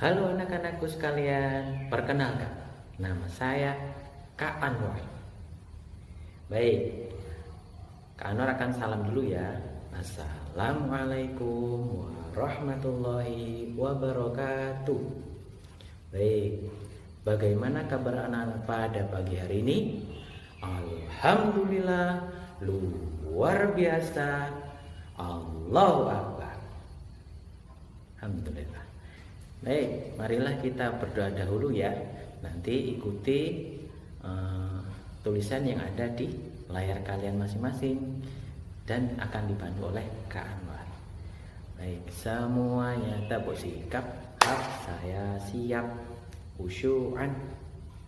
Halo anak-anakku sekalian, perkenalkan, nama saya Kak Anwar. Baik, Kak Anwar akan salam dulu ya. Assalamualaikum warahmatullahi wabarakatuh. Baik, bagaimana kabar anak-anak pada pagi hari ini? Alhamdulillah, luar biasa. Allahu Akbar. Alhamdulillah. Baik, marilah kita berdoa dahulu ya. Nanti ikuti tulisan yang ada di layar kalian masing-masing dan akan dibantu oleh Kak Anwar. Baik, semuanya tabuk sikap. Saya siap. Khusyu'an,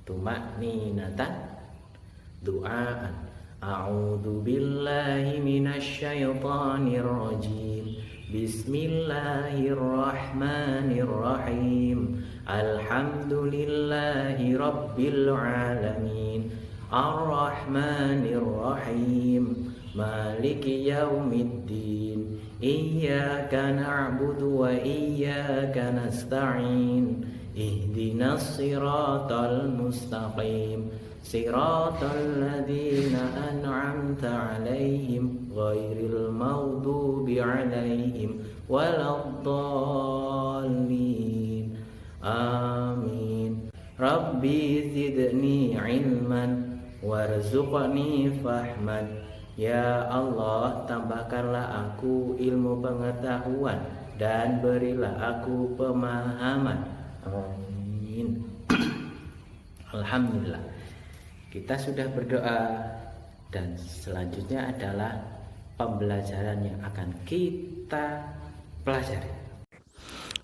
tumakninatan, du'aan. A'udzu billahi minasyaitonir rajim. Bismillahirrahmanirrahim. Alhamdulillahi rabbil alamin. Ar-Rahmanir-Rahim. Maliki yaumiddin. Iyyaka na'budu wa iyyaka nasta'in. Ihdinas siratal mustaqim. Siratal ladzina an'amta 'alaihim ghairil maghdubi 'alaihim waladdallin. Amin. Rabbi zidni 'ilman warzuqni fahman. Ya Allah, tambahkanlah aku ilmu pengetahuan dan berilah aku pemahaman. Amin. Alhamdulillah, kita sudah berdoa dan selanjutnya adalah pembelajaran yang akan kita pelajari.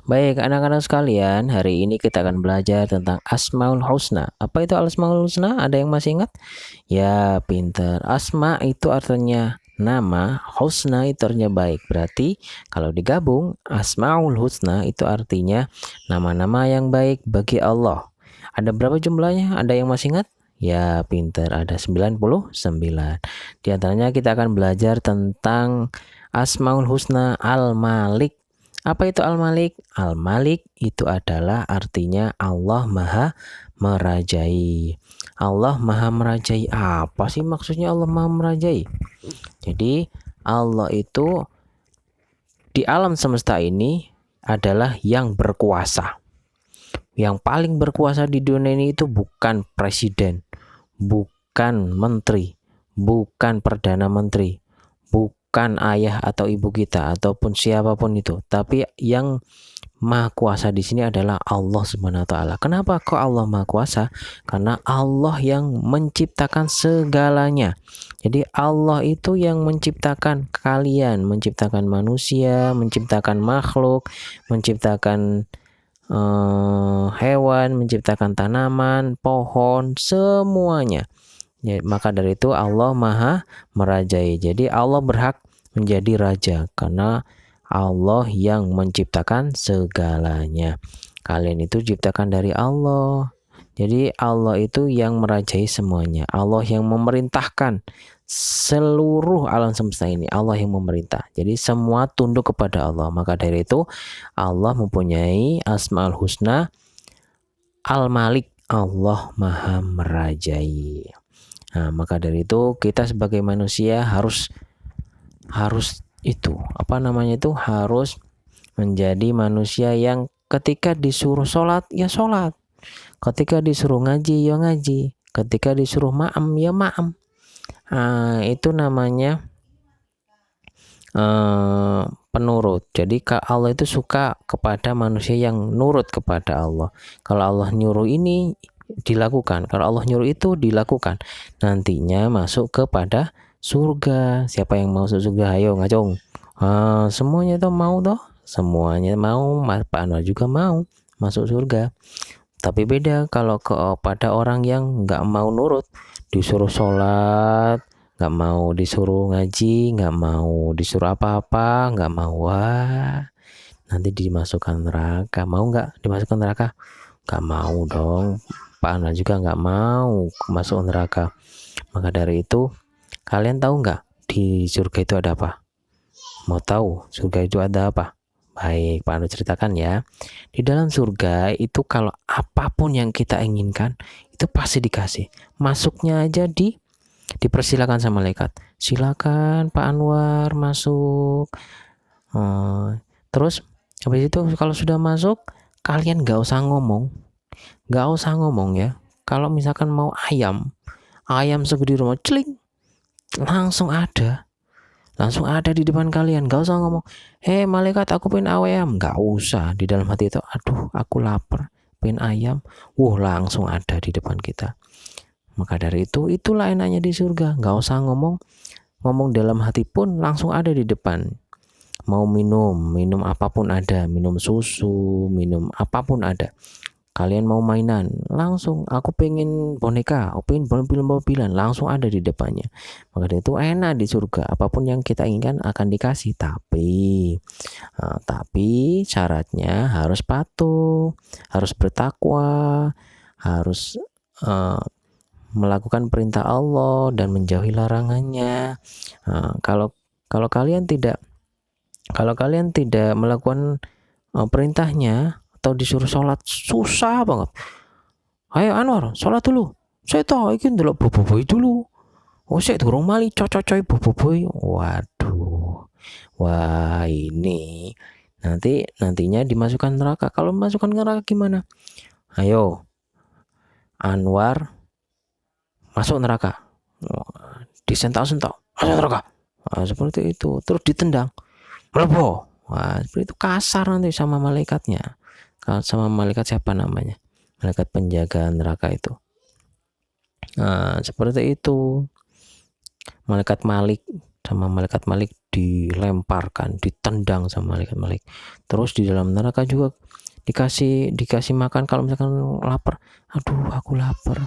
Baik anak-anak sekalian, hari ini kita akan belajar tentang Asmaul Husna. Apa itu Asmaul Husna? Ada yang masih ingat? Ya, pinter. Asma itu artinya nama, Husna itu artinya baik. Berarti kalau digabung, Asmaul Husna itu artinya nama-nama yang baik bagi Allah. Ada berapa jumlahnya? Ada yang masih ingat? Ya, pinter. Ada 99. Di antaranya kita akan belajar tentang Asmaul Husna Al-Malik. Apa itu Al-Malik? Al-Malik itu adalah artinya Allah Maha Merajai. Allah Maha Merajai. Apa sih maksudnya Allah Maha Merajai? Jadi Allah itu di alam semesta ini adalah yang berkuasa. Yang paling berkuasa di dunia ini itu bukan presiden, bukan menteri, bukan perdana menteri, bukan ayah atau ibu kita ataupun siapapun itu, tapi yang maha kuasa di sini adalah Allah Subhanahu wa taala. Kenapa kok Allah maha kuasa? Karena Allah yang menciptakan segalanya. Jadi Allah itu yang menciptakan kalian, menciptakan manusia, menciptakan makhluk, menciptakan hewan, menciptakan tanaman, pohon, semuanya. Ya, maka dari itu Allah Maha Merajai. Jadi Allah berhak menjadi raja karena Allah yang menciptakan segalanya. Kalian itu diciptakan dari Allah. Jadi Allah itu yang merajai semuanya. Allah yang memerintahkan seluruh alam semesta ini. Allah yang memerintah. Jadi semua tunduk kepada Allah. Maka dari itu Allah mempunyai Asmaul Husna Al-Malik. Allah Maha Merajai. Nah, maka dari itu kita sebagai manusia harus harus menjadi manusia yang ketika disuruh sholat ya sholat, ketika disuruh ngaji ya ngaji, ketika disuruh ma'am ya ma'am. Itu namanya penurut. Jadi Allah itu suka kepada manusia yang nurut kepada Allah. Kalau Allah nyuruh ini dilakukan, kalau Allah nyuruh itu dilakukan, nantinya masuk kepada surga. Siapa yang mau masuk surga? Ayo ngacung. Semuanya itu mau toh, semuanya mau. Pak Anwar juga mau masuk surga. Tapi beda kalau kepada orang yang nggak mau nurut, disuruh sholat, nggak mau disuruh ngaji, nggak mau disuruh apa-apa, nggak mau, nanti dimasukkan neraka. Mau nggak dimasukkan neraka? Nggak mau dong. Pak Anwar juga nggak mau masuk neraka. Maka dari itu, kalian tahu nggak di surga itu ada apa? Mau tahu surga itu ada apa? Baik, Pak Anu ceritakan ya. Di dalam surga itu kalau apapun yang kita inginkan itu pasti dikasih. Masuknya aja dipersilakan sama malaikat. Silakan Pak Anwar masuk. Terus habis itu kalau sudah masuk, kalian nggak usah ngomong, ya. Kalau misalkan mau ayam segede rumah, celing, langsung ada di depan kalian. Gak usah ngomong, malaikat aku pengen ayam. Gak usah. Di dalam hati itu, aduh aku lapar, pengen ayam. Langsung ada di depan kita. Maka dari itu, itulah enaknya di surga. Gak usah ngomong dalam hati pun langsung ada di depan. Mau minum apapun ada, minum susu, minum apapun ada. Kalian mau mainan, langsung aku pengen boneka, aku pengen mobil-mobilan, langsung ada di depannya. Maka dari itu enak di surga, apapun yang kita inginkan akan dikasih. Tapi syaratnya harus patuh, harus bertakwa, harus melakukan perintah Allah dan menjauhi larangannya. Kalau kalian tidak melakukan perintahnya atau disuruh sholat, susah banget. Ayo Anwar, sholat dulu. Saya tahu iki ndelok boboiboy dulu. Saya durung mali cococoy boboiboy. Waduh. Wah, ini nantinya dimasukkan neraka. Kalau masukkan neraka gimana? Ayo Anwar masuk neraka. Disentak-sentak, masuk neraka. Seperti itu. Terus ditendang. Melepo. Seperti itu kasar nanti sama malaikatnya. Sama malaikat siapa namanya? Malaikat penjaga neraka itu. Seperti itu. Malaikat Malik dilemparkan, ditendang sama malaikat Malik. Terus di dalam neraka juga dikasih makan kalau misalkan lapar. Aduh, aku lapar.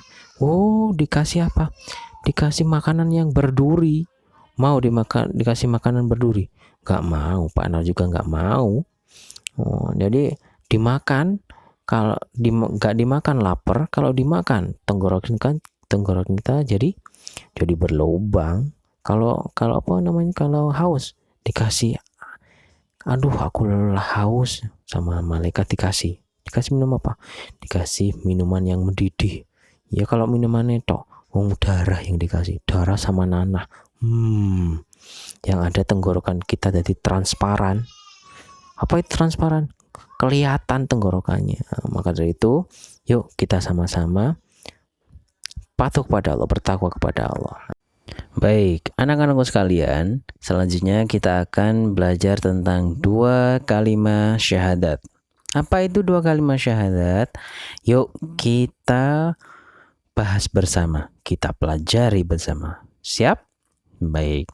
Dikasih apa? Dikasih makanan yang berduri. Mau dikasih makanan berduri? Gak mau, Pak Anar juga gak mau. Jadi dimakan, kalau gak dimakan lapar, kalau dimakan tenggorokan kita jadi berlubang. Kalau haus dikasih, aduh aku haus, sama malaikat dikasih minum apa? Dikasih minuman yang mendidih. Ya kalau minumannya darah yang dikasih, darah sama nanah. Yang ada tenggorokan kita jadi transparan. Apa itu transparan? Kelihatan tenggorokannya. Maka dari itu, yuk kita sama-sama patuh kepada Allah, bertakwa kepada Allah. Baik, anak-anakku sekalian, selanjutnya kita akan belajar tentang 2 kalimat syahadat. Apa itu 2 kalimat syahadat? Yuk kita bahas bersama, kita pelajari bersama. Siap? Baik.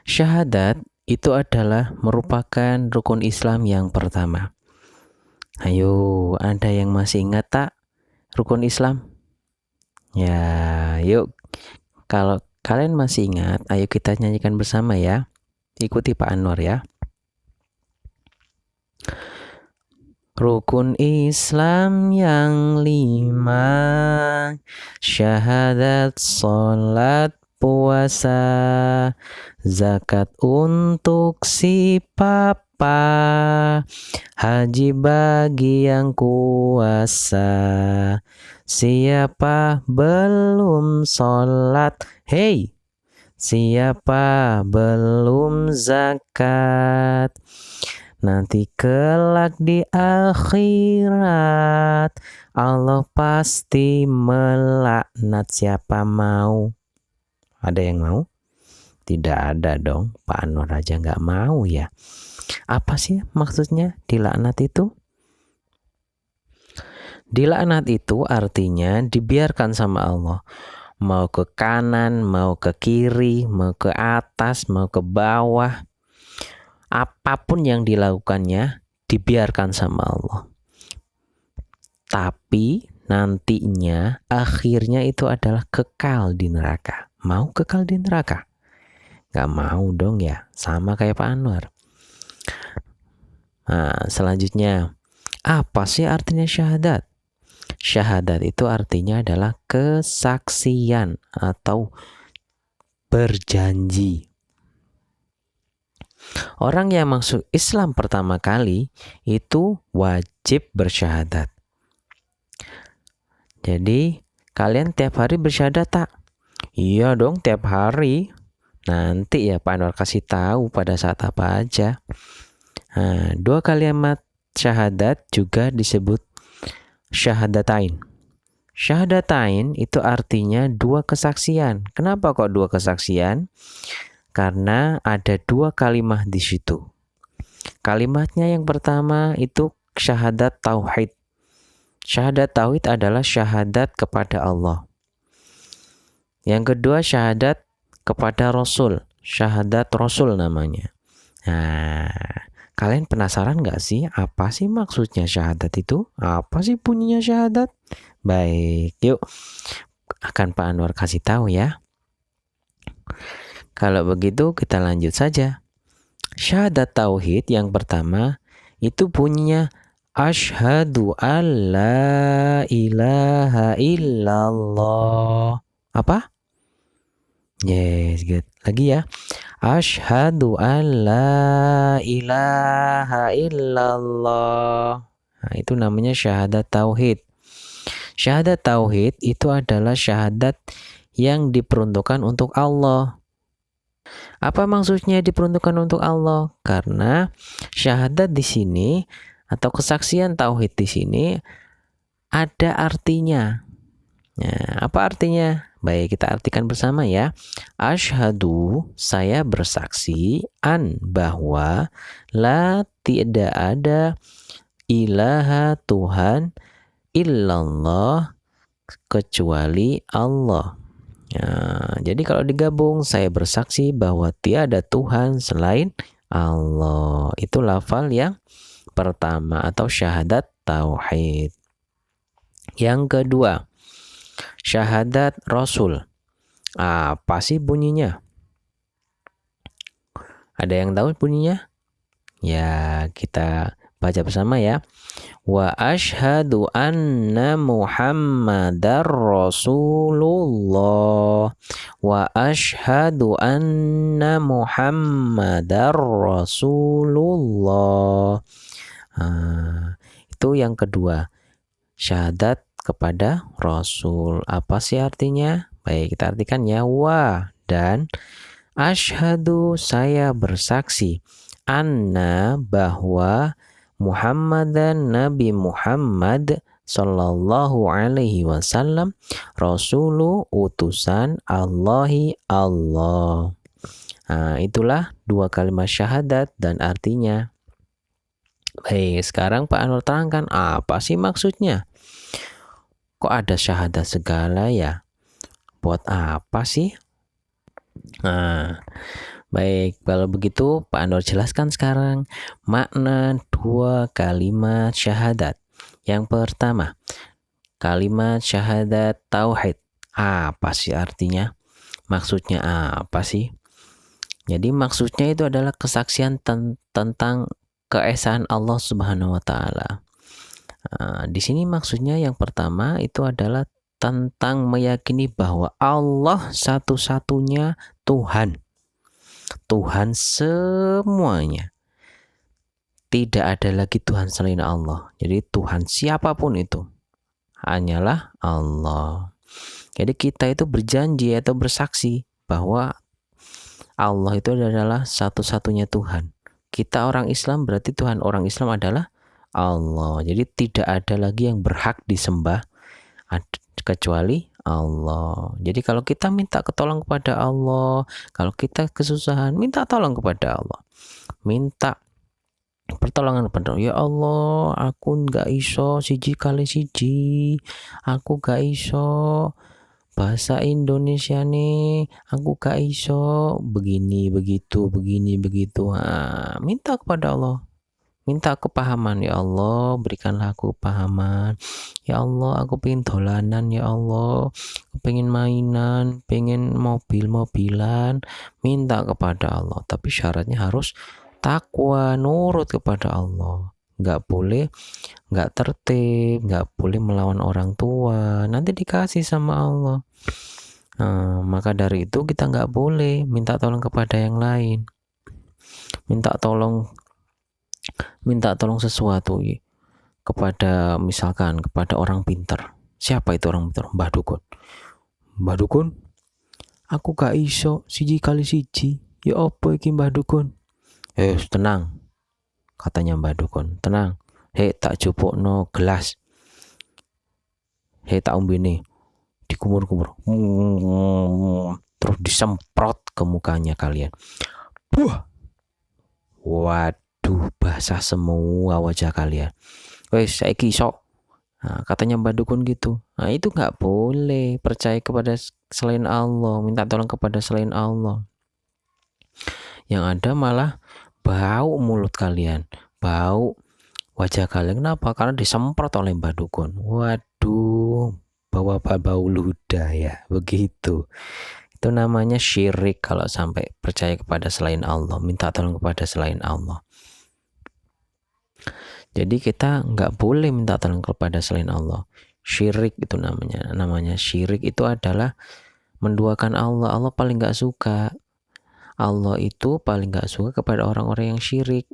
Syahadat itu adalah merupakan rukun Islam yang pertama. Ayo, ada yang masih ingat tak rukun Islam? Ya, yuk. Kalau kalian masih ingat, ayo kita nyanyikan bersama ya. Ikuti Pak Anwar ya. Rukun Islam yang 5, syahadat, sholat, puasa, zakat untuk si papa, haji bagi yang kuasa. Siapa belum sholat? Siapa belum zakat? Nanti kelak di akhirat Allah pasti melaknat. Siapa mau? Ada yang mau? Tidak ada dong. Pak Anwar aja nggak mau ya. Apa sih maksudnya dilaknat itu? Dilaknat itu artinya dibiarkan sama Allah. Mau ke kanan, mau ke kiri, mau ke atas, mau ke bawah. Apapun yang dilakukannya dibiarkan sama Allah. Tapi nantinya akhirnya itu adalah kekal di neraka. Mau kekal di neraka? Gak mau dong ya. Sama kayak Pak Anwar. Nah, selanjutnya, apa sih artinya syahadat? Syahadat itu artinya adalah kesaksian atau berjanji. Orang yang masuk Islam pertama kali itu wajib bersyahadat. Jadi kalian tiap hari bersyahadat tak? Iya dong, tiap hari. Nanti ya Pak Anwar kasih tahu pada saat apa aja. Nah, 2 kalimat syahadat juga disebut syahadatain. Syahadatain itu artinya 2 kesaksian. Kenapa kok 2 kesaksian? Karena ada 2 kalimat di situ. Kalimatnya yang pertama itu syahadat tauhid. Syahadat tauhid adalah syahadat kepada Allah. Yang kedua syahadat kepada Rasul. Syahadat Rasul namanya. Nah, kalian penasaran gak sih apa sih maksudnya syahadat itu? Apa sih bunyinya syahadat? Baik, yuk akan Pak Anwar kasih tahu ya. Kalau begitu kita lanjut saja. Syahadat tauhid yang pertama itu bunyinya asyhadu alla ilaha illallah. Apa? Yes, good. Lagi ya. Asyhadu alla ilaha illallah. Nah, itu namanya syahadat tauhid. Syahadat tauhid itu adalah syahadat yang diperuntukkan untuk Allah. Apa maksudnya diperuntukkan untuk Allah? Karena syahadat di sini atau kesaksian tauhid di sini ada artinya. Nah, apa artinya? Baik, kita artikan bersama ya. Asyhadu, saya bersaksi, bahwa la tidak ada ilaha Tuhan illallah kecuali Allah. Ya, jadi kalau digabung, saya bersaksi bahwa tiada Tuhan selain Allah. Itu lafal yang pertama atau syahadat tauhid. Yang kedua, syahadat Rasul. Apa sih bunyinya? Ada yang tahu bunyinya? Ya, kita baca bersama ya. Wa asyhadu anna Muhammadar Rasulullah. Wa asyhadu anna Muhammadar Rasulullah. Itu yang kedua. Syahadat kepada Rasul. Apa sih artinya? Baik, kita artikan ya. Wa dan asyhadu, saya bersaksi, anna bahwa Muhammadan, Nabi Muhammad sallallahu alaihi wasallam, Rasulu, utusan Allahi Allah. Nah, itulah 2 kalimat syahadat dan artinya. Baik, sekarang Pak Anwar terangkan apa sih maksudnya. Kok ada syahadat segala ya? Buat apa sih? Nah, baik, kalau begitu Pak Anwar jelaskan sekarang makna 2 kalimat syahadat. Yang pertama, kalimat syahadat tauhid. Apa sih artinya? Maksudnya apa sih? Jadi maksudnya itu adalah kesaksian tentang keesaan Allah Subhanahu wa taala. Di sini maksudnya yang pertama itu adalah tentang meyakini bahwa Allah satu-satunya Tuhan. Tuhan semuanya. Tidak ada lagi Tuhan selain Allah. Jadi Tuhan siapapun itu hanyalah Allah. Jadi kita itu berjanji atau bersaksi bahwa Allah itu adalah satu-satunya Tuhan. Kita orang Islam berarti Tuhan orang Islam adalah Allah. Jadi tidak ada lagi yang berhak disembah kecuali Allah. Jadi kalau kita minta ketolong kepada Allah, kalau kita kesusahan, minta tolong kepada Allah. Minta pertolongan kepada Allah. Ya Allah, aku gak iso siji kali siji. Aku gak iso bahasa Indonesia nih, aku gak iso begini begitu. Minta kepada Allah, minta kepahaman. Ya Allah, berikanlah aku kepahaman. Ya Allah, aku pengen dolanan. Ya Allah, aku pengen mainan, pengen mobilan. Minta kepada Allah, tapi syaratnya harus takwa, nurut kepada Allah. Nggak boleh nggak tertib, nggak boleh melawan orang tua, nanti dikasih sama Allah. Maka dari itu kita nggak boleh minta tolong kepada yang lain. minta tolong sesuatu kepada, misalkan kepada orang pintar. Siapa itu orang pintar? Mbah Dukun. Mbah Dukun, aku gak iso siji kali siji. Ya apa iki Mbah Dukun? Tenang, katanya Mbah Dukun. Tenang. Tak jupukno gelas. Tak umbene. Dikumur-kumur. Terus disemprot ke mukanya kalian. Buah. Waduh, basah semua wajah kalian. Saiki iso. Nah, katanya Mbak Dukun gitu. Nah, itu nggak boleh percaya kepada selain Allah, minta tolong kepada selain Allah. Yang ada malah bau mulut kalian, bau wajah kalian. Kenapa? Karena disemprot oleh Mbak Dukun. Waduh, bau ludah ya, begitu. Itu namanya syirik kalau sampai percaya kepada selain Allah, minta tolong kepada selain Allah. Jadi kita nggak boleh minta tolong kepada selain Allah. Syirik itu namanya syirik itu adalah menduakan Allah. Allah paling nggak suka. Allah itu paling nggak suka kepada orang-orang yang syirik.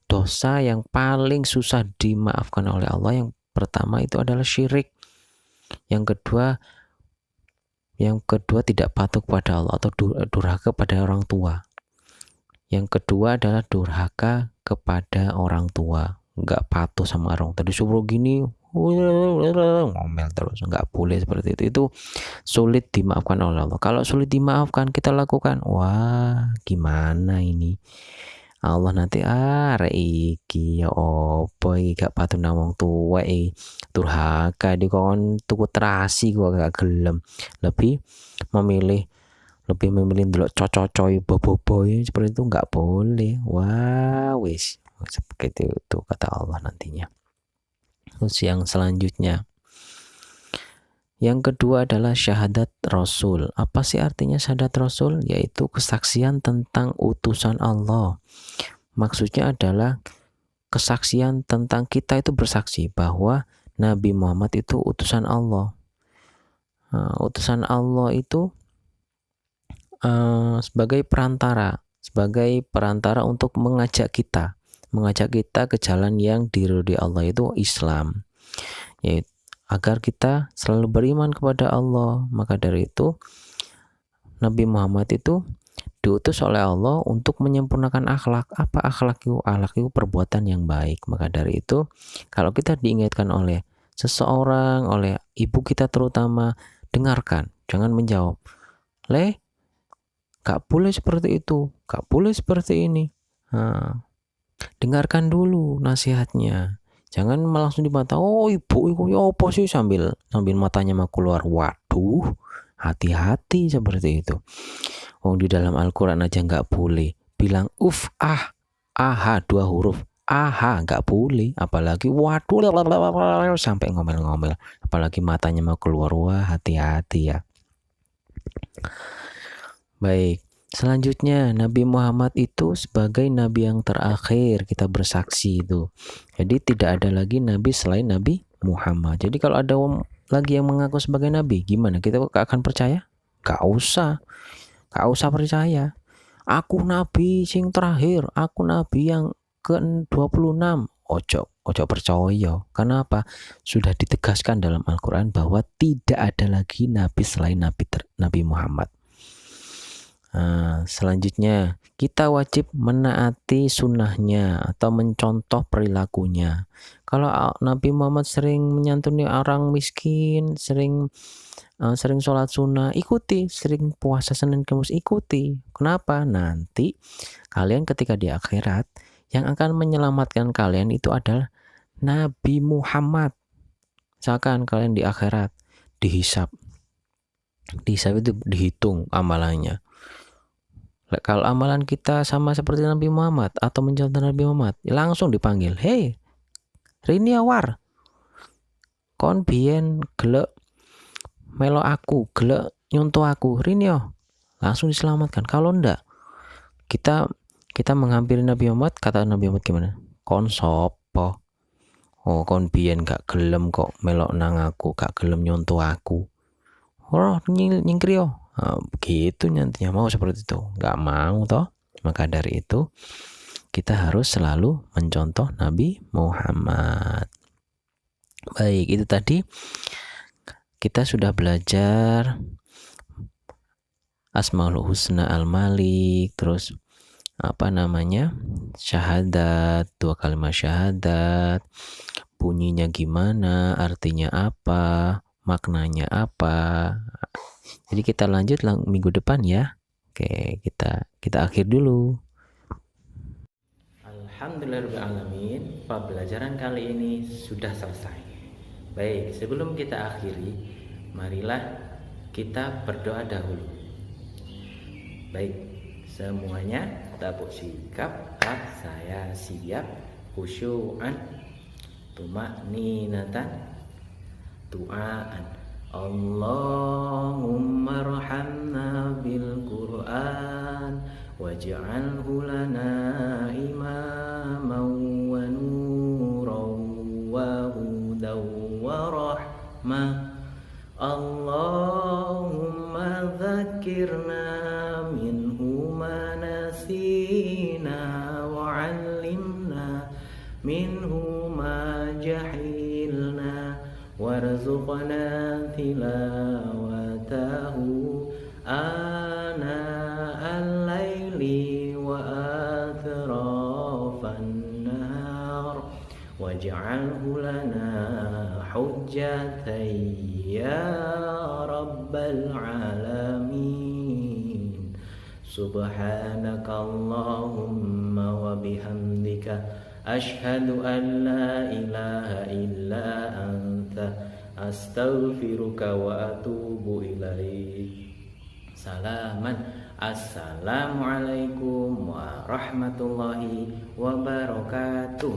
Dosa yang paling susah dimaafkan oleh Allah yang pertama itu adalah syirik. Yang kedua tidak patuh kepada Allah atau durhaka kepada orang tua. Yang kedua adalah durhaka kepada orang tua. Nggak patuh sama orang tadi suruh gini ngomel terus, nggak boleh seperti itu sulit dimaafkan oleh Allah. Kalau sulit dimaafkan kita lakukan, wah gimana ini Allah nanti iki ya opo iki gak patuh nang wong tuwa durhaka dikon tuku terasi gua gak gelem, lebih memilih ndelok cococoy boboiboy seperti itu nggak boleh. Wah wis seperti itu kata Allah nantinya. Terus yang selanjutnya, yang kedua adalah syahadat Rasul. Apa sih artinya syahadat Rasul? Yaitu kesaksian tentang utusan Allah. Maksudnya adalah kesaksian tentang kita itu bersaksi bahwa Nabi Muhammad itu utusan Allah. Utusan Allah itu sebagai perantara untuk mengajak kita ke jalan yang diridhoi Allah, itu Islam, yaitu agar kita selalu beriman kepada Allah. Maka dari itu Nabi Muhammad itu diutus oleh Allah untuk menyempurnakan akhlak. Apa akhlak itu? Akhlak itu perbuatan yang baik. Maka dari itu kalau kita diingatkan oleh seseorang, oleh ibu kita terutama, dengarkan, jangan menjawab, gak boleh seperti itu, gak boleh seperti ini. Dengarkan dulu nasihatnya, jangan langsung dibantah. Ibu itu ya apa sih, sambil matanya mau keluar. Waduh, hati-hati seperti itu. Di dalam Al-Quran aja nggak boleh bilang aha 2 huruf aha, nggak boleh. Apalagi waduh sampai ngomel-ngomel, apalagi matanya mau keluar. Wah, hati-hati ya. Baik, selanjutnya Nabi Muhammad itu sebagai Nabi yang terakhir kita bersaksi itu. Jadi tidak ada lagi Nabi selain Nabi Muhammad. Jadi kalau ada lagi yang mengaku sebagai Nabi, gimana? Kita akan percaya? Gak usah percaya. Aku Nabi sing terakhir, aku Nabi yang ke-26. Ojo percaya. Kenapa? Sudah ditegaskan dalam Al-Quran bahwa tidak ada lagi Nabi selain Nabi Muhammad. Selanjutnya kita wajib menaati sunnahnya atau mencontoh perilakunya. Kalau Nabi Muhammad sering menyantuni orang miskin, sering sholat sunnah, ikuti. Sering puasa Senin Kamis, ikuti. Kenapa? Nanti kalian ketika di akhirat, yang akan menyelamatkan kalian itu adalah Nabi Muhammad. Misalkan kalian di akhirat dihisab itu dihitung amalannya. Kalau amalan kita sama seperti Nabi Muhammad atau mencontoh Nabi Muhammad, langsung dipanggil, hei Rini Awar, kon biyen gelek melo aku, gelek nyontoh aku, Rini langsung diselamatkan. Kalau enggak, kita menghampiri Nabi Muhammad, kata Nabi Muhammad gimana? Kon sopo? Kon biyen gak gelem kok melok nang aku, gak gelem nyontoh aku. Nyingkri begitu nantinya, mau seperti itu, nggak mau toh. Maka dari itu kita harus selalu mencontoh Nabi Muhammad. Baik, itu tadi kita sudah belajar Asmaul Husna Al-Malik, terus syahadat, 2 kalimat syahadat, bunyinya gimana, artinya apa, maknanya apa. Jadi kita lanjut minggu depan ya. Oke, kita akhir dulu. Alhamdulillahirrahmanirrahim, pembelajaran kali ini sudah selesai. Baik, sebelum kita akhiri, marilah kita berdoa dahulu. Baik, semuanya tabuk sikap, saya siap, khusyu'an, tuma'ninatan, du'aan. Allahumma arhamna bil Qur'an waj'alhu lana imaman wa nuran wa hudan wa rahmah. Allahumma dzakirna minhu ma nasina wa 'allimna minhu ma jahilna warzuqna tilawatahu ana al-laili wa atrafan nahar waj'alhu lana hujjatan ya rabbal alamin. Subhanakallahumma wa bihamdika asyhadu an la ilaha illa anta astaghfiruka wa atubu ilaik. Assalamualaikum warahmatullahi wabarakatuh.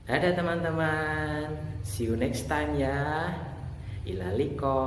Dadah teman-teman, see you next time ya. Ila liqa.